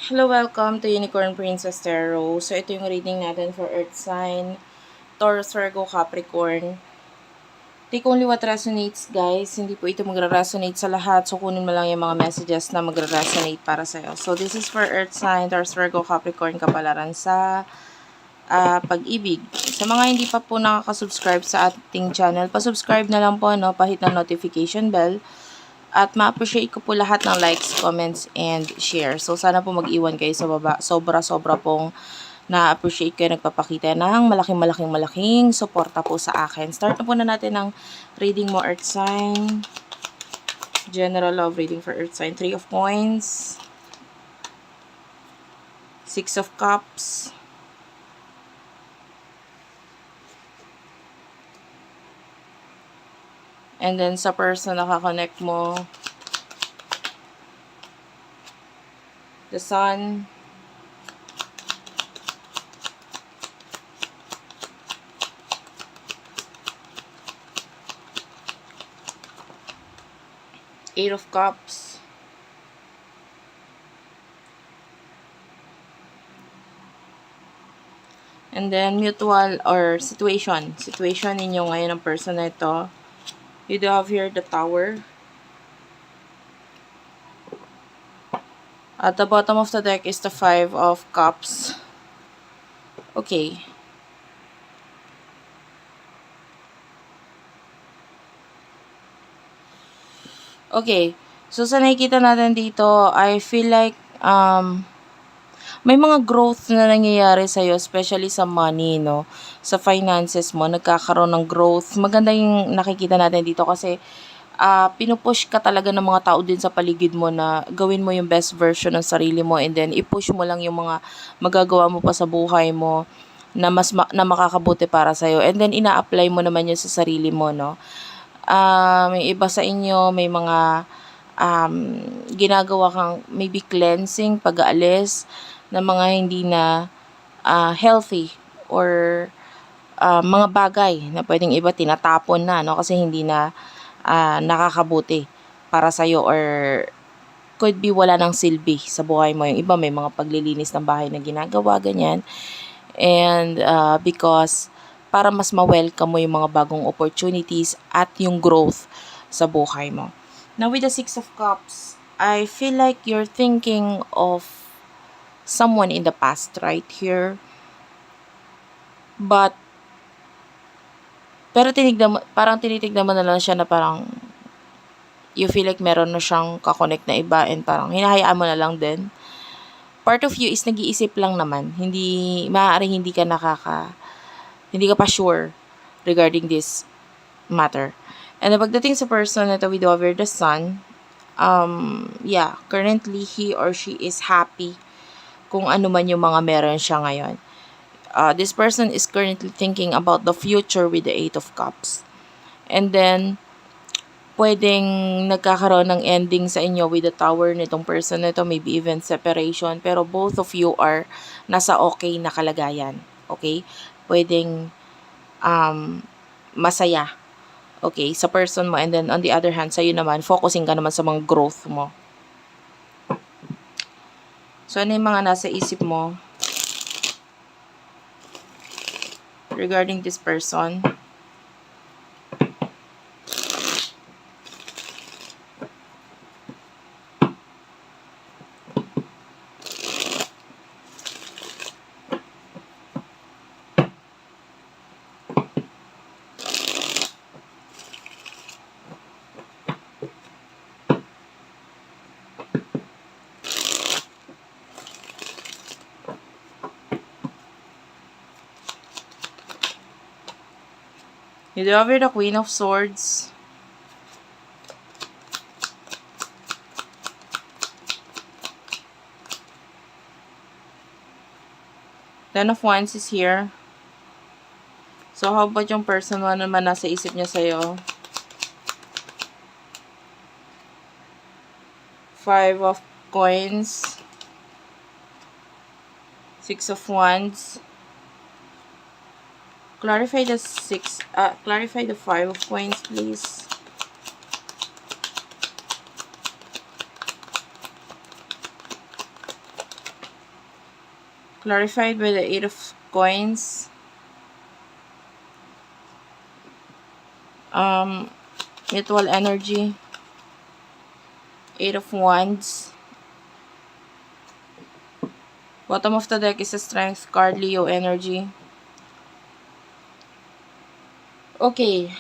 Hello, welcome to Unicorn Princess Tarot. So, ito yung reading natin for Earth Sign, Taurus, Virgo, Capricorn. Take only what resonates, guys. Hindi po ito magre-resonate sa lahat. So, kunin mo lang yung mga messages na magre-resonate para sa'yo. So, this is for Earth Sign, Taurus, Virgo, Capricorn, kapalaran sa pag-ibig. Sa mga hindi pa po nakaka-subscribe sa ating channel, pa-subscribe na lang po, no? Pahit ng notification bell. At ma-appreciate ko po lahat ng likes, comments, and share. So, sana po mag-iwan kayo sa baba. Sobra-sobra pong na-appreciate kayo nagpapakita ng malaking suporta po sa akin. Start na po na natin ang reading mo, Earth Sign. General love reading for Earth Sign. 3 of Coins. 6 of Cups. And then, sa person na nakakonect mo, the Sun. Eight of Cups. And then, mutual or situation. Situation ninyo ngayon ng person na ito. You do have here the Tower. At the bottom of the deck is the Five of Cups. Okay. Okay. So, sa nakikita natin dito, I feel like, may mga growth na nangyayari sa'yo, especially sa money, no? Sa finances mo, nagkakaroon ng growth. Maganda yung nakikita natin dito kasi pinupush ka talaga ng mga tao din sa paligid mo na gawin mo yung best version ng sarili mo and then i-push mo lang yung mga magagawa mo pa sa buhay mo na na makakabuti para sa'yo. And then ina-apply mo naman yun sa sarili mo, no? May iba sa inyo, may mga ginagawa kang maybe cleansing, pag-aalis ng mga hindi na healthy or mga bagay na pwedeng iba tinatapon na, no? Kasi hindi na nakakabuti para sa'yo or could be wala ng silbi sa buhay mo. Yung iba may mga paglilinis ng bahay na ginagawa, ganyan. And because para mas ma-welcome mo yung mga bagong opportunities at yung growth sa buhay mo. Now with the Six of Cups, I feel like you're thinking of someone in the past right here. But pero parang tinitignan mo na lang siya na parang you feel like meron na siyang kakonect na iba and parang hinahayaan mo na lang din. Part of you is nag-iisip lang naman. Maaaring hindi ka pa sure regarding this matter. And pagdating sa person na with over the Sun, currently he or she is happy kung ano man yung mga meron siya ngayon. This person is currently thinking about the future with the Eight of Cups. And then, pwedeng nagkakaroon ng ending sa inyo with the Tower nitong person na ito, maybe even separation, pero both of you are nasa okay na kalagayan. Okay? Pwedeng masaya. Okay, sa person mo, and then on the other hand, sa'yo naman, focusing ka naman sa mga growth mo. So, ano yung mga nasa isip mo regarding this person? You do have the Queen of Swords. Ten of Wands is here. So, how about yung person mo naman nasa isip niya sa'yo? Five of Coins. Six of Wands. Clarify the Five of Coins, please. Clarified by the 8 of coins. Mutual energy. 8 of wands. Bottom of the deck is a strength card, Leo energy. Okay,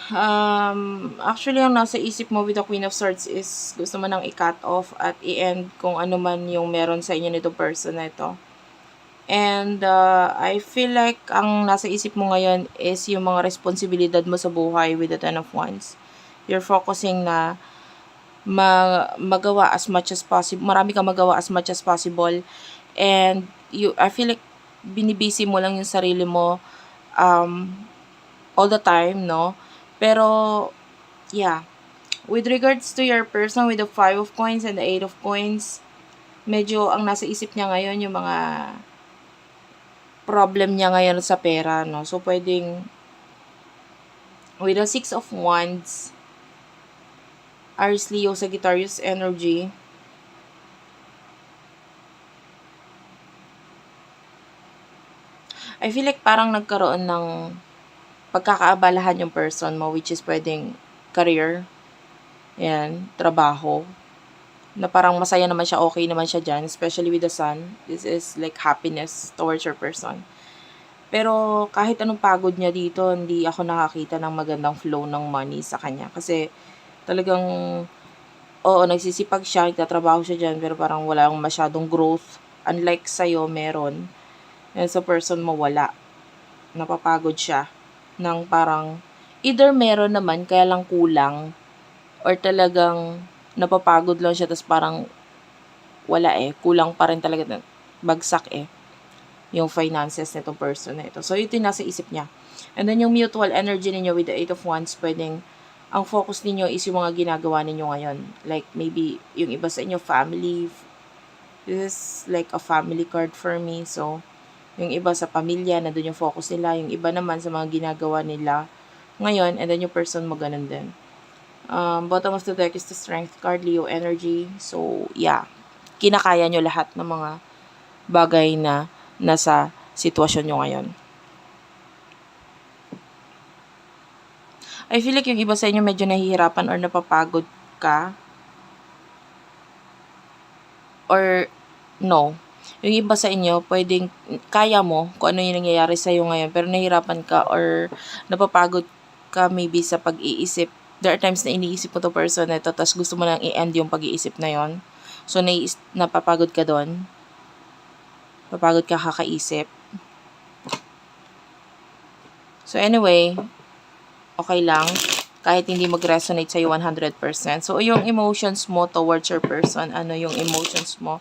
actually ang nasa isip mo with the Queen of Swords is gusto mo nang i-cut off at i-end kung ano man yung meron sa inyo nito person na ito. And I feel like ang nasa isip mo ngayon is yung mga responsibilidad mo sa buhay with the Ten of Wands. You're focusing na magawa as much as possible. Marami kang magawa as much as possible. And I feel like binibisi mo lang yung sarili mo all the time, no? Pero, yeah. With regards to your person with the 5 of coins and the 8 of coins, medyo ang nasa isip niya ngayon yung mga problem niya ngayon sa pera, no? So, pwedeng with the 6 of wands, Aries, Leo, Sagittarius energy, I feel like parang nagkaroon ng pagkakaabalahan yung person mo, which is pwedeng career, yan, trabaho, na parang masaya naman siya, okay naman siya dyan, especially with the sun. This is like happiness towards your person. Pero kahit anong pagod niya dito, hindi ako nakakita ng magandang flow ng money sa kanya. Kasi talagang, oo, nagsisipag siya, nagtatrabaho siya dyan, pero parang wala masyadong growth. Unlike sa'yo, meron. And sa person mo, wala. Napapagod siya ng parang, either meron naman, kaya lang kulang, or talagang napapagod lang siya, tapos parang wala kulang pa rin talaga, bagsak yung finances nitong person na ito. So, ito yung nasa isip niya. And then, yung mutual energy ninyo with the 8 of wands, pwedeng, ang focus ninyo is yung mga ginagawa ninyo ngayon. Like, maybe, yung iba sa inyo, family. This is like a family card for me. So, yung iba sa pamilya, nandun yung focus nila. Yung iba naman sa mga ginagawa nila ngayon, and then yung person mo, ganun din. Bottom of the deck is the strength card, Leo energy. So, yeah. Kinakaya nyo lahat ng mga bagay na nasa sitwasyon nyo ngayon. I feel like yung iba sa inyo medyo nahihirapan or napapagod ka. Or, no. Yung iba sa inyo, pwedeng kaya mo kung ano yung nangyayari sa'yo ngayon, pero nahihirapan ka or napapagod ka maybe sa pag-iisip. There are times na iniisip mo to person na ito, tapos gusto mo lang i-end yung pag-iisip na yon. So, napapagod ka doon. Papagod ka kakaisip. So, anyway, okay lang. Kahit hindi mag-resonate sa'yo 100%. So, yung emotions mo towards your person, ano yung emotions mo?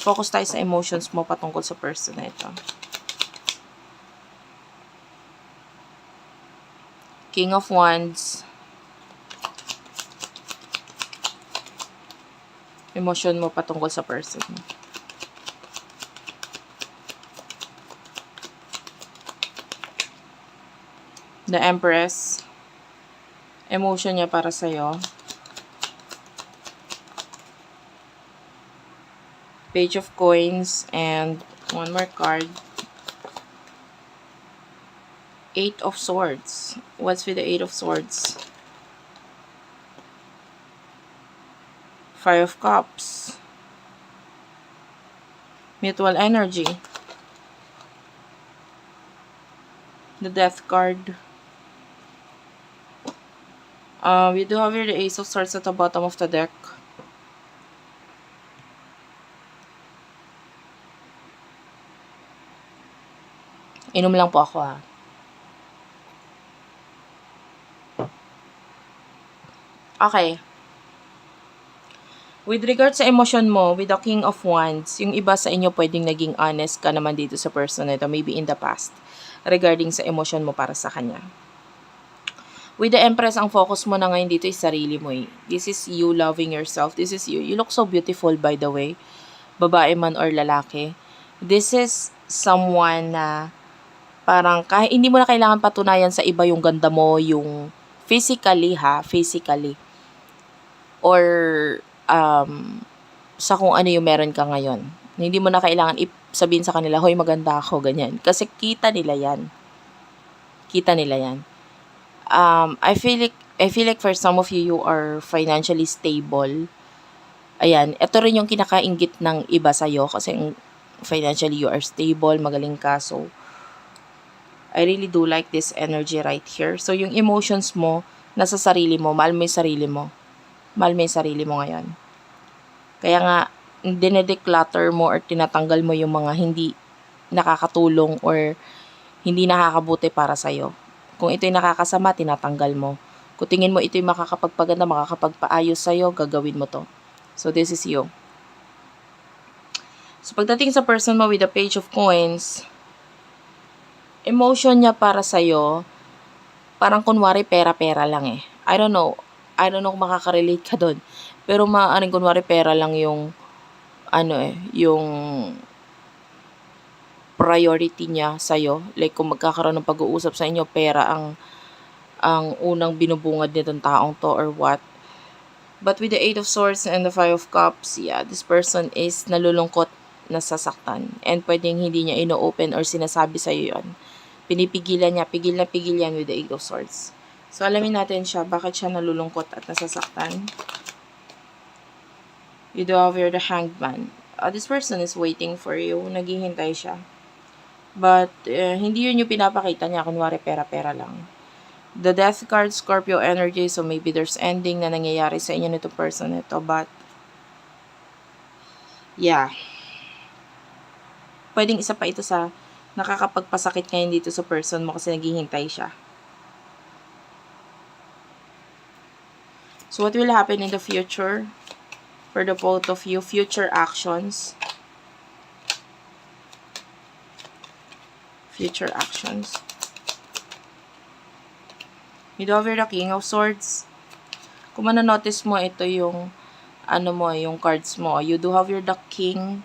Focus tayo sa emotions mo patungkol sa person na ito. King of Wands. Emotion mo patungkol sa person mo. The Empress. Emotion niya para sa'yo. Page of Coins, and one more card. 8 of Swords. What's with the 8 of Swords? 5 of Cups. Mutual energy. The Death card. We do have here the Ace of Swords at the bottom of the deck. Inom lang po ako Okay. With regard sa emotion mo, with the King of Wands, yung iba sa inyo pwedeng naging honest ka naman dito sa person na ito, maybe in the past, regarding sa emotion mo para sa kanya. With the Empress, ang focus mo na ngayon dito is sarili mo This is you loving yourself. This is you. You look so beautiful, by the way. Babae man or lalaki. This is someone na parang kahit hindi mo na kailangan patunayan sa iba yung ganda mo, yung physically physically. Or sa kung ano yung meron ka ngayon. Hindi mo na kailangan sabihin sa kanila, hoy, maganda ako, ganyan. Kasi kita nila yan. Kita nila yan. I feel like for some of you, you are financially stable. Ayan, ito rin yung kinakainggit ng iba sa'yo kasi financially you are stable, magaling ka. So, I really do like this energy right here. So, yung emotions mo, nasa sarili mo, mahal mo yung sarili mo. Mahal mo yung sarili mo ngayon. Kaya nga, dinedeclutter mo or tinatanggal mo yung mga hindi nakakatulong or hindi nakakabuti para sa'yo. Kung ito'y nakakasama, tinatanggal mo. Kung tingin mo ito'y makakapagpaganda, makakapagpaayos sa'yo, gagawin mo to. So, this is you. So, pagdating sa person mo with the Page of Coins, emotion niya para sa'yo, parang kunwari pera-pera lang eh. I don't know kung makaka-relate ka doon. Pero maaaring kunwari pera lang yung, yung priority niya sa'yo. Like, kung magkakaroon ng pag-uusap sa inyo, pera ang unang binubungad nitong taong to or what. But with the 8 of Swords and the 5 of Cups, yeah, this person is nalulungkot, nasasaktan. And pwedeng hindi niya ino-open or sinasabi sa'yo yun. Pinipigilan niya, pigil yan with the 8 of Swords. So, alamin natin siya, bakit siya nalulungkot at nasasaktan. You do have here the Hanged Man. This person is waiting for you, naghihintay siya. But, hindi yun yung pinapakita niya, kunwari pera-pera lang. The Death card, Scorpio energy, so maybe there's ending na nangyayari sa inyo nito person nito, but, yeah. Pwedeng isa pa ito sa nakakapagpasakit ngayon dito sa person mo kasi naghihintay siya. So, what will happen in the future for the both of you? Future actions. Future actions. You do have the King of Swords. Kung mananotice mo, ito yung, yung cards mo. You do have the King,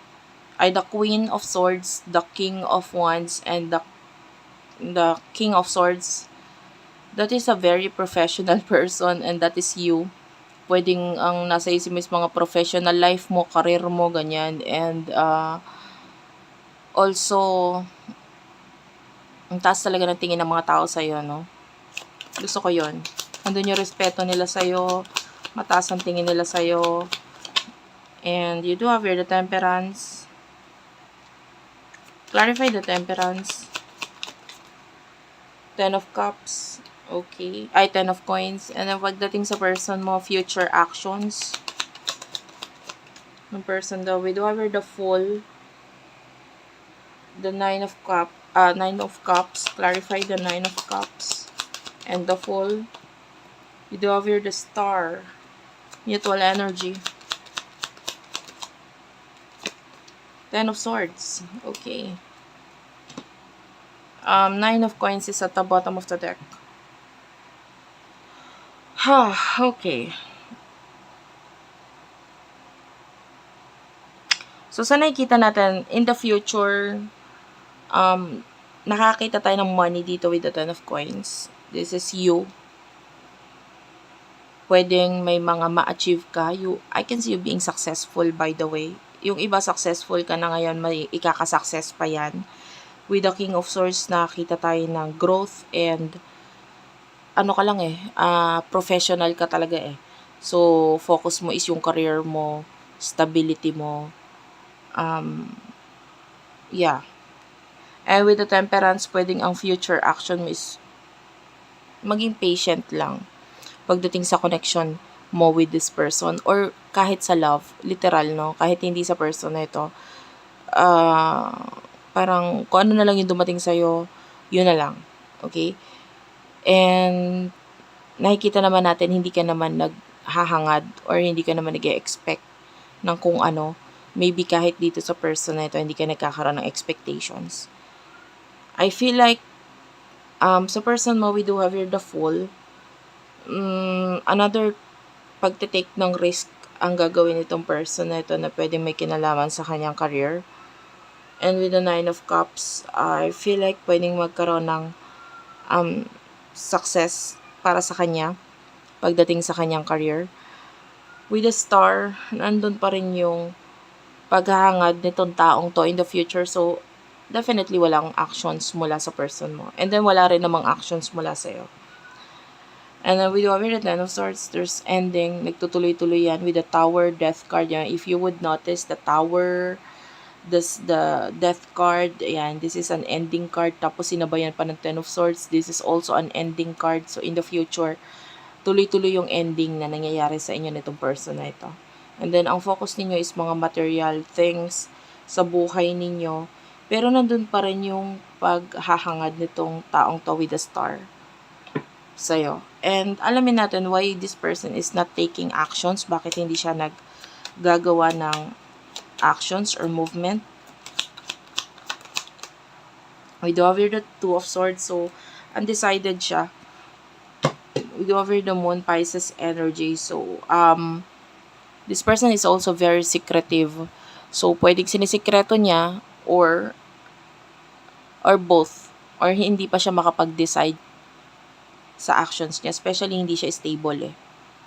the Queen of Swords, the King of Wands, and the King of Swords. That is a very professional person and that is you. Pwedeng ang nasa isip mo is mga professional life mo, career mo, ganyan. And also, ang taas talaga ng tingin ng mga tao sa'yo, no? Gusto ko yon. Andun yung respeto nila sa'yo, mataas ang tingin nila sa'yo. And you do have here the Temperance. Clarify the Temperance. 10 of Cups. Okay. 10 of Coins. And then pagdating sa person mo, future actions. Ng person daw, we do have here the Fool. The 9 of Cups. Clarify the 9 of Cups. And the Fool. You do have here the Star. Mutual energy. 10 of Swords. Okay. 9 of Coins is at the bottom of the deck. Okay. So, sa nakikita natin, in the future, nakakita tayo ng money dito with the 10 of Coins. This is you. Pwedeng may mga ma-achieve ka. I can see you being successful, by the way. Yung iba successful ka na ngayon, may ikaka-success pa yan. With the King of Swords, nakakita tayo ng growth and professional ka talaga eh. So, focus mo is yung career mo, stability mo. Yeah. And with the Temperance, pwedeng ang future action mo is maging patient lang pagdating sa connection mo with this person or kahit sa love, literal, no? Kahit hindi sa person na ito. Parang kung ano na lang yung dumating sa'yo, yun na lang. Okay? And nakikita naman natin, hindi ka naman naghahangad or hindi ka naman nag-e-expect ng kung ano. Maybe kahit dito sa person na ito, hindi ka nagkakaroon ng expectations. I feel like sa person mo, we do have here the Fool. Another pagtitake ng risk ang gagawin nitong person na ito na pwedeng may kinalaman sa kanyang career. And with the 9 of Cups, I feel like pwedeng magkaroon ng success para sa kanya pagdating sa kanyang career. With the Star, nandun pa rin yung paghahangad nitong taong to in the future. So, definitely walang actions mula sa person mo. And then, wala rin namang actions mula sa'yo. And then, with the Ten of Swords, there's ending. Nagtutuloy-tuloy yan with the Tower, Death card. Yan. If you would notice, the Tower, the Death card, ayan, this is an ending card. Tapos, sinabayan pa ng Ten of Swords. This is also an ending card. So, in the future, tuloy-tuloy yung ending na nangyayari sa inyo nitong person na ito. And then, ang focus ninyo is mga material things sa buhay ninyo. Pero nandun pa rin yung paghahangad nitong taong to with the star sa'yo. And alamin natin why this person is not taking actions. Bakit hindi siya naggagawa ng actions or movement. With over the Two of Swords, so undecided siya. With over the Moon, Pisces energy, so this person is also very secretive. So pwedeng sinisikreto niya or both, or hindi pa siya makapag-decide sa actions niya, especially hindi siya stable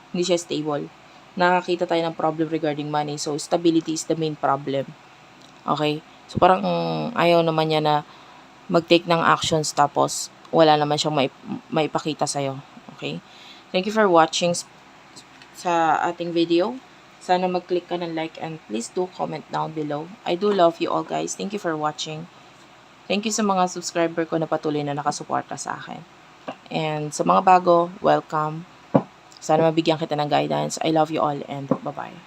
Hindi siya stable. Nakakita tayo ng problem regarding money. So stability is the main problem. Okay? So parang ayaw naman niya na mag-take ng actions tapos wala naman siyang maipakita sa'yo. Okay? Thank you for watching sa ating video. Sana mag-click ka ng like and please do comment down below. I do love you all, guys. Thank you for watching. Thank you sa mga subscriber ko na patuloy na nakasuporta sa akin. And sa mga bago, welcome. Sana mabigyan kita ng guidance. I love you all and bye-bye.